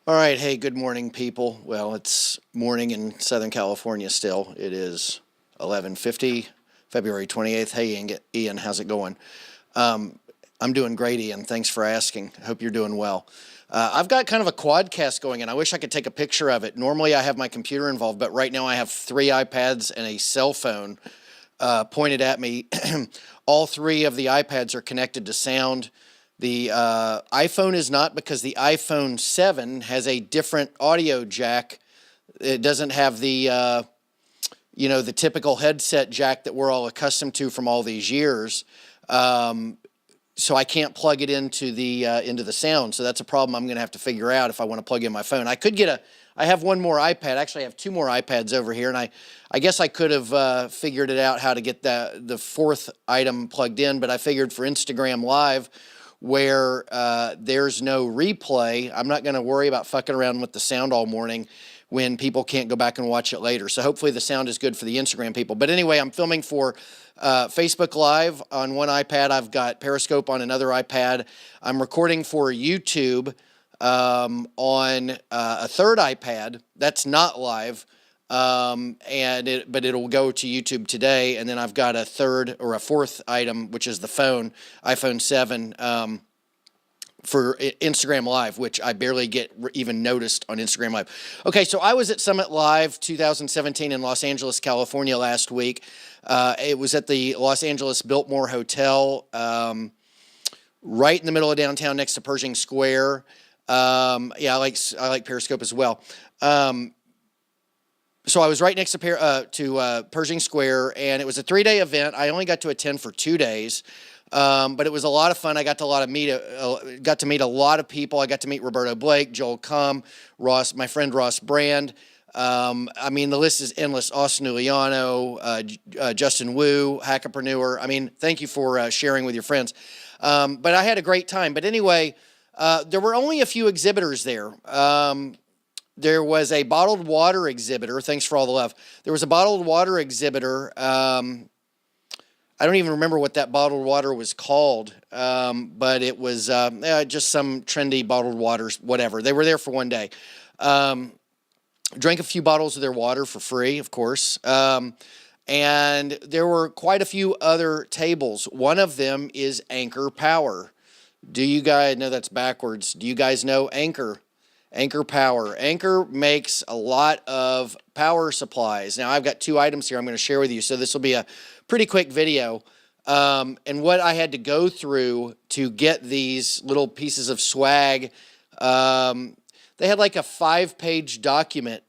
All right, hey, good morning, people. Well, it's morning in Southern California still. It is 11:50, February 28th. Hey, Ian, how's it going? I'm doing great, Ian. Thanks for asking. I hope you're doing well. I've got kind of a quadcast going, and I wish I could take a picture of it. Normally, I have my computer involved, but right now I have 3 iPads and a cell phone pointed at me. All 3 of the iPads are connected to sound. The iPhone is not, because the iPhone 7 has a different audio jack. It doesn't have the, the typical headset jack that we're all accustomed to from all these years. So I can't plug it into the sound. So that's a problem I'm going to have to figure out if I want to plug in my phone. I have one more iPad. Actually, I have 2 more iPads over here, and I guess I could have figured it out how to get the 4th item plugged in, but I figured for Instagram Live, where there's no replay, I'm not going to worry about fucking around with the sound all morning when people can't go back and watch it later. So hopefully the sound is good for the Instagram people. But anyway, I'm filming for Facebook Live on one iPad. I've got Periscope on another iPad. I'm recording for YouTube on a 3rd iPad. That's not live. But it'll go to YouTube today, and then I've got a 3rd or a 4th item, which is the iPhone 7, for Instagram Live, which I barely get even noticed on Instagram Live. Okay, so I was at Summit Live 2017 in Los Angeles, California last week. It was at the Los Angeles Biltmore Hotel, right in the middle of downtown, next to Pershing Square. I like Periscope as well. So I was right next to Pershing Square, and it was a 3-day event. I only got to attend for 2 days, but it was a lot of fun. I got to meet a lot of people. I got to meet Roberto Blake, Joel Comm, my friend Ross Brand. The list is endless. Austin Uliano, Justin Wu, Hackapreneur. Thank you for sharing with your friends. But I had a great time. But anyway, there were only a few exhibitors there. There was a bottled water exhibitor. Thanks for all the love. There was a bottled water exhibitor. I don't even remember what that bottled water was called, but it was just some trendy bottled waters, whatever. They were there for 1 day. Drank a few bottles of their water for free, of course. And there were quite a few other tables. One of them is Anker Power. Do you guys know that's backwards? Do you guys know Anker? Anker Power. Anker makes a lot of power supplies. Now, I've got 2 items here I'm going to share with you, so this will be a pretty quick video. And what I had to go through to get these little pieces of swag, they had like a 5-page document.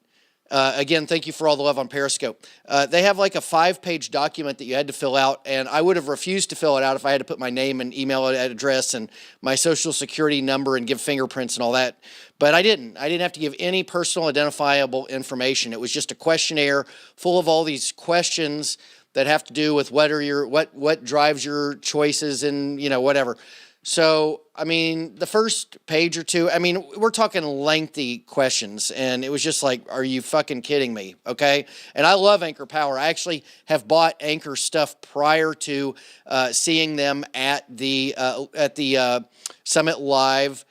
Again, thank you for all the love on Periscope. They have like a 5-page document that you had to fill out, and I would have refused to fill it out if I had to put my name and email address and my social security number and give fingerprints and all that. But I didn't. I didn't have to give any personal identifiable information. It was just a questionnaire full of all these questions that have to do with what drives your choices and, whatever. So, the first page or 2, we're talking lengthy questions, and it was just like, are you fucking kidding me? Okay. And I love Anker Power. I actually have bought Anker stuff prior to seeing them at the Summit Live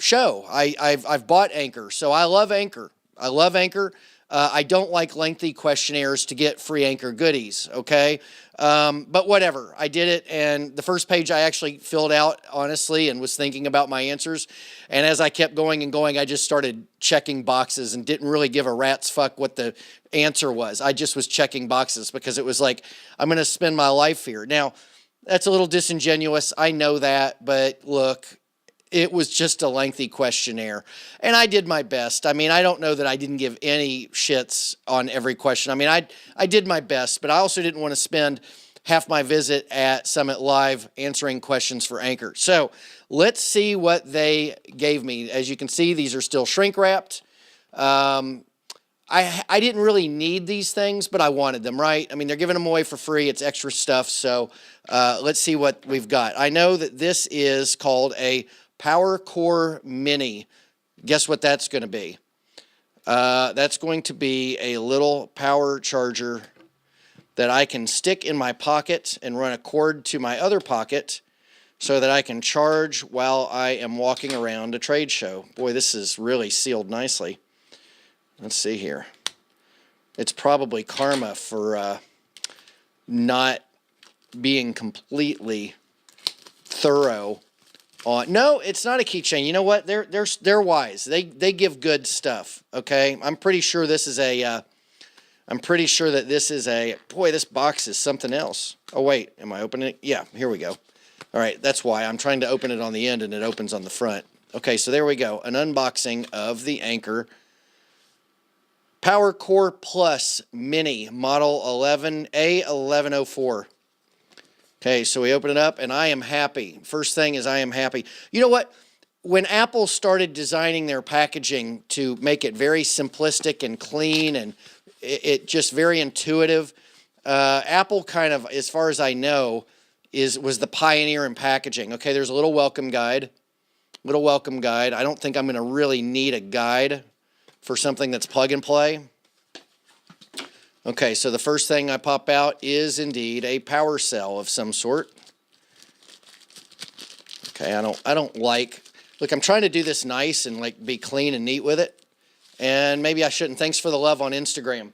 show. I've bought Anker, so I love Anker. I don't like lengthy questionnaires to get free Anker goodies, okay? But whatever, I did it, and the first page I actually filled out, honestly, and was thinking about my answers, and as I kept going and going, I just started checking boxes and didn't really give a rat's fuck what the answer was. I just was checking boxes because it was like, I'm going to spend my life here. Now, that's a little disingenuous, I know that, but look, it was just a lengthy questionnaire, and I did my best. I don't know that I didn't give any shits on every question. I did my best, but I also didn't want to spend half my visit at Summit Live answering questions for Anker. So let's see what they gave me. As you can see, these are still shrink wrapped. I didn't really need these things, but I wanted them, right? They're giving them away for free. It's extra stuff, so let's see what we've got. I know that this is called a Power Core Mini. Guess what that's going to be? That's going to be a little power charger that I can stick in my pocket and run a cord to my other pocket so that I can charge while I am walking around a trade show. Boy, this is really sealed nicely. Let's see here. It's probably karma for not being completely thorough on. No, it's not a keychain. You know what? They're wise. They give good stuff. Okay, I'm pretty sure this is a. I'm pretty sure that this is a. Boy, this box is something else. Oh wait, am I opening it? Yeah, here we go. All right, that's why I'm trying to open it on the end and it opens on the front. Okay, so there we go. An unboxing of the Anker Power Core Plus Mini Model 11A1104. Okay, so we open it up and I am happy. First thing is I am happy. You know what? When Apple started designing their packaging to make it very simplistic and clean and it just very intuitive, Apple kind of, as far as I know, was the pioneer in packaging. Okay, there's a little welcome guide. I don't think I'm going to really need a guide for something that's plug and play. Okay, so the first thing I pop out is indeed a power cell of some sort. Okay, I don't like. Look, I'm trying to do this nice and like be clean and neat with it, and maybe I shouldn't. Thanks for the love on Instagram.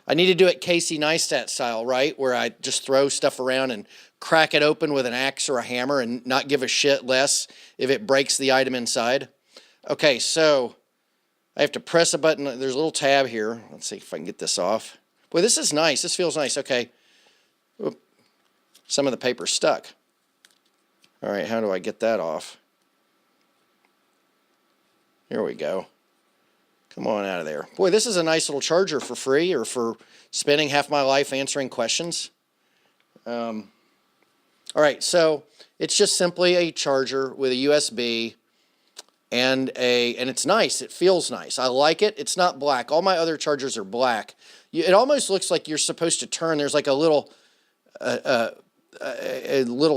I need to do it Casey Neistat style, right? Where I just throw stuff around and crack it open with an axe or a hammer and not give a shit less if it breaks the item inside. Okay, so I have to press a button. There's a little tab here. Let's see if I can get this off. Boy, this is nice. This feels nice. Okay. Oop. Some of the paper's stuck. All right, how do I get that off? Here we go. Come on out of there. Boy, this is a nice little charger for free or for spending half my life answering questions. All right, so it's just simply a charger with a USB and it's nice. It feels nice. I like it. It's not black. All my other chargers are black. It almost looks like you're supposed to turn. There's like a little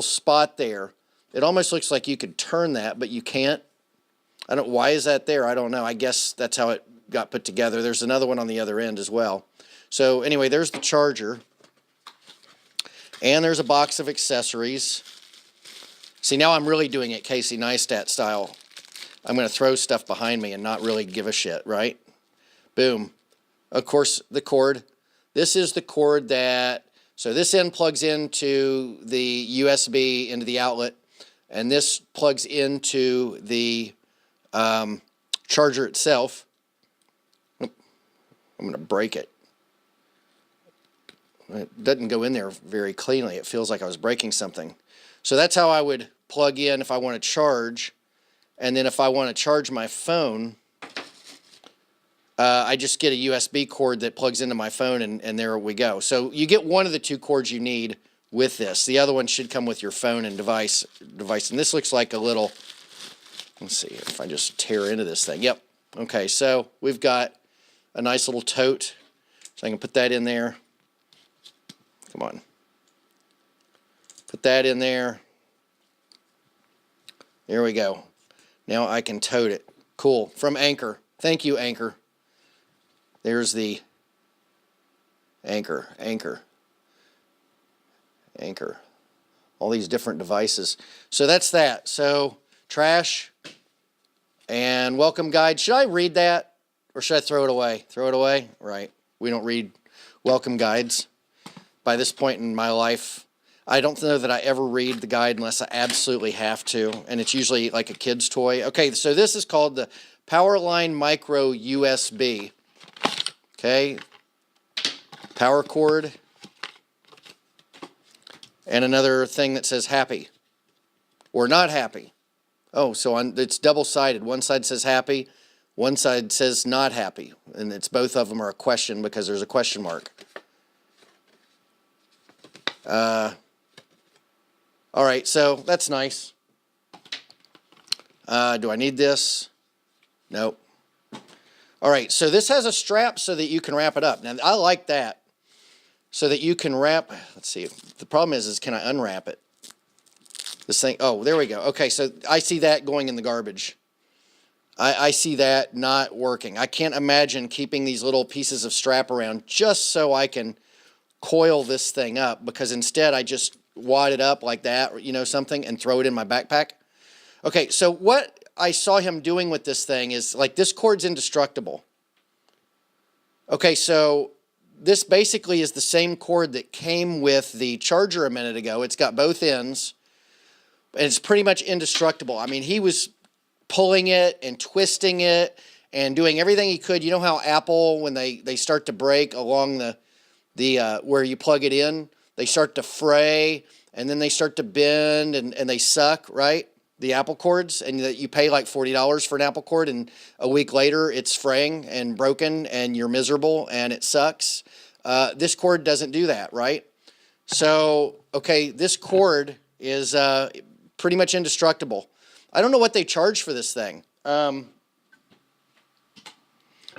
spot there. It almost looks like you could turn that, but you can't. Why is that there? I don't know. I guess that's how it got put together. There's another one on the other end as well. So anyway, there's the charger. And there's a box of accessories. See, now I'm really doing it Casey Neistat style. I'm going to throw stuff behind me and not really give a shit, right? Boom. Of course, the cord. This is the cord that, so this end plugs into the USB, into the outlet, and this plugs into the charger itself. I'm going to break it. It doesn't go in there very cleanly. It feels like I was breaking something. So that's how I would plug in if I want to charge. And then if I want to charge my phone, I just get a USB cord that plugs into my phone, and there we go. So you get one of the two cords you need with this. The other one should come with your phone and device. And this looks like a little, let's see if I just tear into this thing. Yep. Okay, so we've got a nice little tote. So I can put that in there. Come on. Put that in there. There we go. Now I can tote it. Cool. From Anker. Thank you, Anker. There's the Anker. All these different devices. So that's that. So trash and welcome guide. Should I read that or should I throw it away? Throw it away? Right. We don't read welcome guides. By this point in my life, I don't know that I ever read the guide unless I absolutely have to, and it's usually like a kid's toy. Okay, so this is called the Powerline Micro USB. Okay, power cord, and another thing that says happy or not happy. Oh, so it's double-sided. One side says happy, one side says not happy, and it's both of them are a question because there's a question mark. All right, so that's nice. Do I need this? Nope. All right, so this has a strap so that you can wrap it up. Now, I like that. So that you can wrap, let's see, the problem is can I unwrap it? This thing, oh, there we go. Okay, so I see that going in the garbage. I see that not working. I can't imagine keeping these little pieces of strap around just so I can coil this thing up, because instead I just wad it up like that, you know, something, and throw it in my backpack. Okay, so what I saw him doing with this thing is, like, this cord's indestructible. Okay, so this basically is the same cord that came with the charger a minute ago. It's got both ends, and it's pretty much indestructible. I mean, he was pulling it and twisting it and doing everything he could. You know how Apple, when they start to break along the where you plug it in, they start to fray, and then they start to bend, and they suck, right? The Apple cords, and that you pay like $40 for an Apple cord, and a week later it's fraying and broken, and you're miserable, and it sucks. This cord doesn't do that, right? So, okay, this cord is pretty much indestructible. I don't know what they charge for this thing.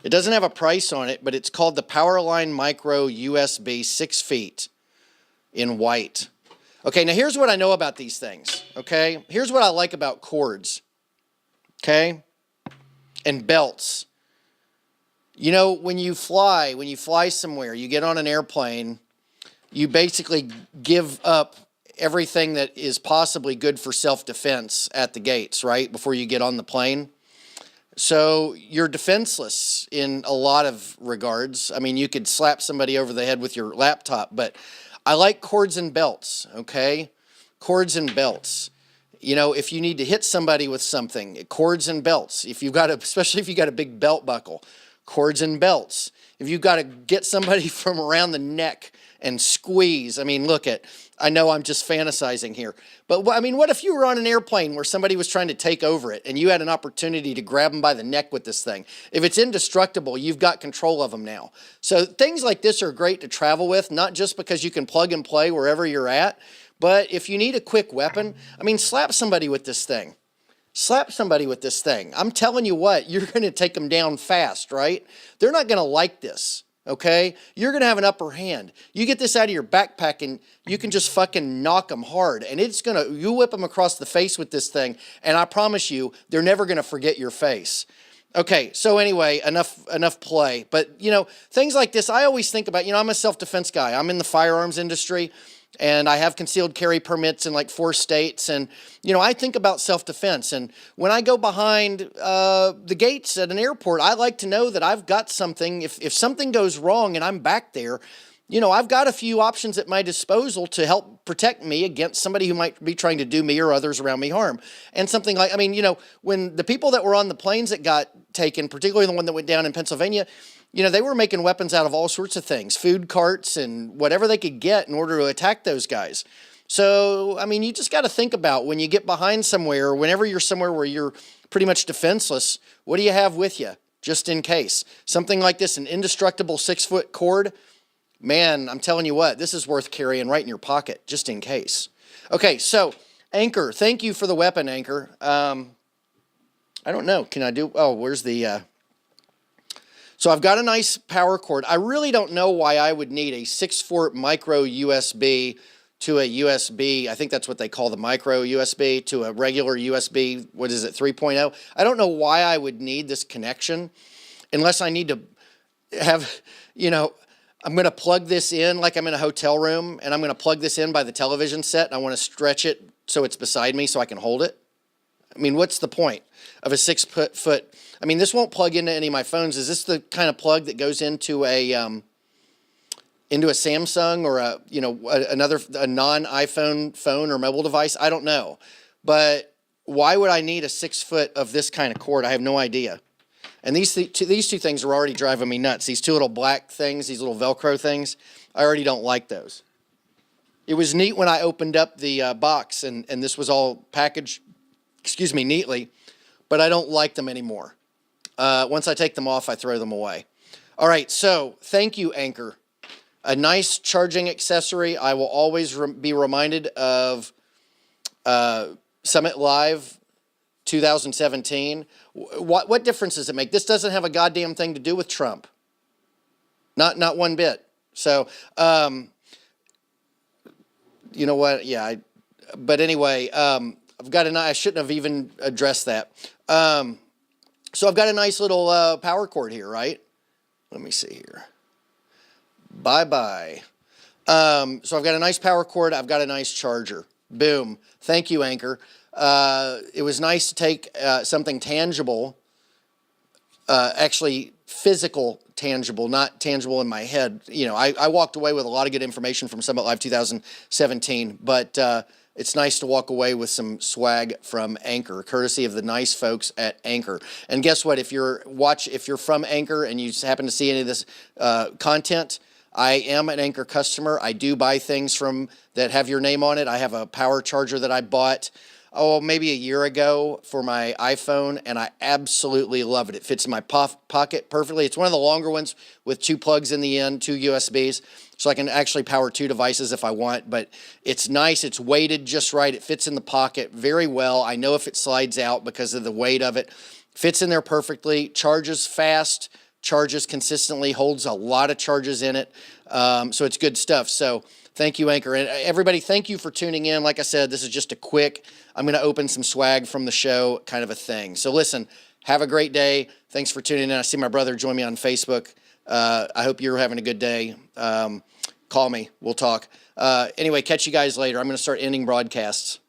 It doesn't have a price on it, but it's called the Powerline Micro USB 6 feet in white. Okay, now here's what I know about these things, okay? Here's what I like about cords, okay? And belts. You know, when you fly somewhere, you get on an airplane, you basically give up everything that is possibly good for self-defense at the gates, right? Before you get on the plane. So you're defenseless in a lot of regards. I mean, you could slap somebody over the head with your laptop, but I like cords and belts, okay? Cords and belts. You know, if you need to hit somebody with something, cords and belts. If you've got especially if you got a big belt buckle, cords and belts. If you've got to get somebody from around the neck and squeeze, I mean, I know I'm just fantasizing here, but I mean, what if you were on an airplane where somebody was trying to take over it and you had an opportunity to grab them by the neck with this thing? If it's indestructible, you've got control of them now. So things like this are great to travel with, not just because you can plug and play wherever you're at, but if you need a quick weapon, I mean, slap somebody with this thing. Slap somebody with this thing. I'm telling you what, you're going to take them down fast, right? They're not going to like this. Okay, you're going to have an upper hand. You get this out of your backpack and you can just fucking knock them hard. And you whip them across the face with this thing. And I promise you, they're never going to forget your face. Okay, so anyway, enough play. But, you know, things like this, I always think about, you know, I'm a self-defense guy. I'm in the firearms industry. And I have concealed carry permits in like 4 states. And, you know, I think about self-defense. And when I go behind the gates at an airport, I like to know that I've got something. If something goes wrong and I'm back there, you know, I've got a few options at my disposal to help protect me against somebody who might be trying to do me or others around me harm. And something like, I mean, you know, when the people that were on the planes that got taken, particularly the one that went down in Pennsylvania, you know, they were making weapons out of all sorts of things, food carts and whatever they could get in order to attack those guys. So, I mean, you just got to think about when you get behind somewhere, whenever you're somewhere where you're pretty much defenseless, what do you have with you just in case? Something like this, an indestructible 6-foot cord, man, I'm telling you what, this is worth carrying right in your pocket just in case. Okay, so Anker, thank you for the weapon, Anker. I don't know, can I do, oh, where's the... So I've got a nice power cord. I really don't know why I would need a 6-foot micro USB to a USB. I think that's what they call the micro USB to a regular USB. What is it, 3.0? I don't know why I would need this connection unless I need to have, you know, I'm going to plug this in like I'm in a hotel room and I'm going to plug this in by the television set and I want to stretch it so it's beside me so I can hold it. I mean, what's the point of a 6-foot? I mean, this won't plug into any of my phones. Is this the kind of plug that goes into a Samsung or a non-iPhone phone or mobile device? I don't know. But why would I need a 6-foot of this kind of cord? I have no idea. And these two things are already driving me nuts. These two little black things, these little Velcro things, I already don't like those. It was neat when I opened up the box and this was all packaged, neatly, but I don't like them anymore. Once I take them off, I throw them away. All right, so thank you, Anker. A nice charging accessory. I will always be reminded of Summit Live 2017. What difference does it make? This doesn't have a goddamn thing to do with Trump. Not one bit. So, you know what? Yeah, but anyway, I've got I shouldn't have even addressed that. So I've got a nice little power cord here, right? Let me see here. Bye-bye. So I've got a nice power cord. I've got a nice charger. Boom. Thank you, Anker. It was nice to take something tangible, actually physical tangible, not tangible in my head. You know, I walked away with a lot of good information from Summit Live 2017, but it's nice to walk away with some swag from Anker, courtesy of the nice folks at Anker. And guess what? If you're from Anker and you happen to see any of this content, I am an Anker customer. I do buy things from that have your name on it. I have a power charger that I bought, maybe a year ago for my iPhone, and I absolutely love it. It fits in my pocket perfectly. It's one of the longer ones with 2 plugs in the end, 2 USBs, so I can actually power 2 devices if I want, but it's nice. It's weighted just right. It fits in the pocket very well. I know if it slides out because of the weight of it. Fits in there perfectly, charges fast, charges consistently, holds a lot of charges in it, so it's good stuff. So thank you, Anker. And everybody, thank you for tuning in. Like I said, this is just a quick, I'm going to open some swag from the show kind of a thing. So listen, have a great day. Thanks for tuning in. I see my brother join me on Facebook. I hope you're having a good day. Call me. We'll talk. Anyway, catch you guys later. I'm going to start ending broadcasts.